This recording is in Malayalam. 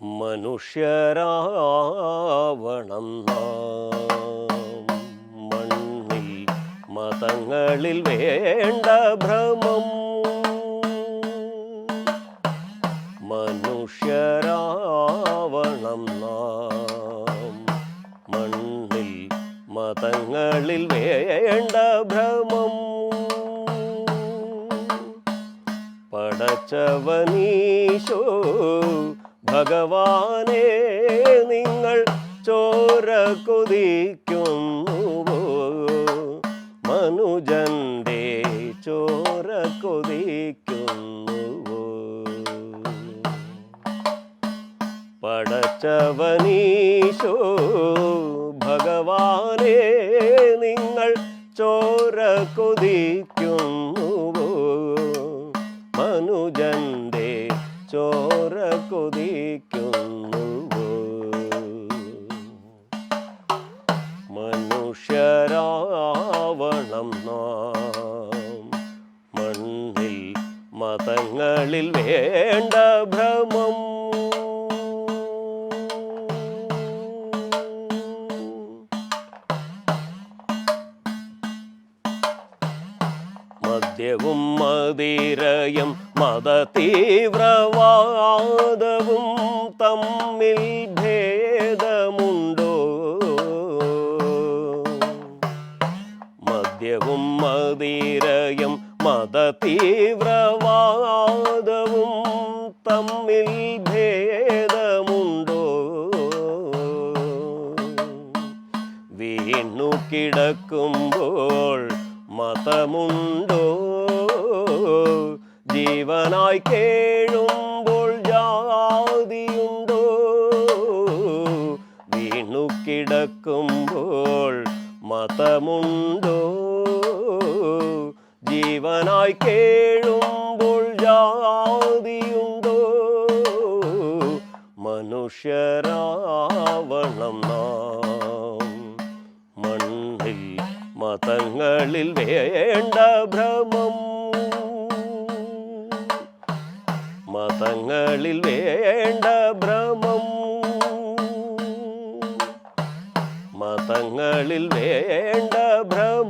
മനുഷ്യരാവണം മണ്ണിൽ മതങ്ങളിൽ വേണ്ട ഭ്രമം. മനുഷ്യരാവണം മണ്ണിൽ മതങ്ങളിൽ വേണ്ട ഭ്രമം. പടച്ചവനീശോ ഭഗവാനെ നിങ്ങൾ ചോര കൊതിക്കുന്നുവോ? മനുജന്റെ ചോര കൊതിക്കുന്നുവോ? പടച്ചവനീശോ ഭഗവാനെ നിങ്ങൾ ചോര കൊതിക്കുന്നുവോ? മനുജന്റെ ചോര കൊതിക്കുന്നുവോ? മനുഷ്യരാവണം മണ്ണിൽ മതങ്ങളിൽ വേണ്ട ഭ്രമം. മദ്യവും മദിരയും മതതീവ്രവാദവും തമ്മിൽ ഭേദമുണ്ടോ? മദ്യവും മദിരയും മതതീവ്രവാദവും തമ്മിൽ ഭേദമുണ്ടോ? വീണു കിടക്കുമ്പോൾ മതമുണ്ടോ? ജീവനായി കേഴുമ്പോൾ ജാതിയുണ്ടോ? വീണു കിടക്കുമ്പോൾ മതമുണ്ടോ? ജീവനായി കേഴുമ്പോൾ ജാതിയുണ്ടോ? മനുഷ്യരാവണം മണ്ണിൽ മതങ്ങളിൽ വേണ്ട ഭ്രമം. മതങ്ങളിൽ വേണ്ട ഭ്രമം. മതങ്ങളിൽ വേണ്ട ഭ്രമം.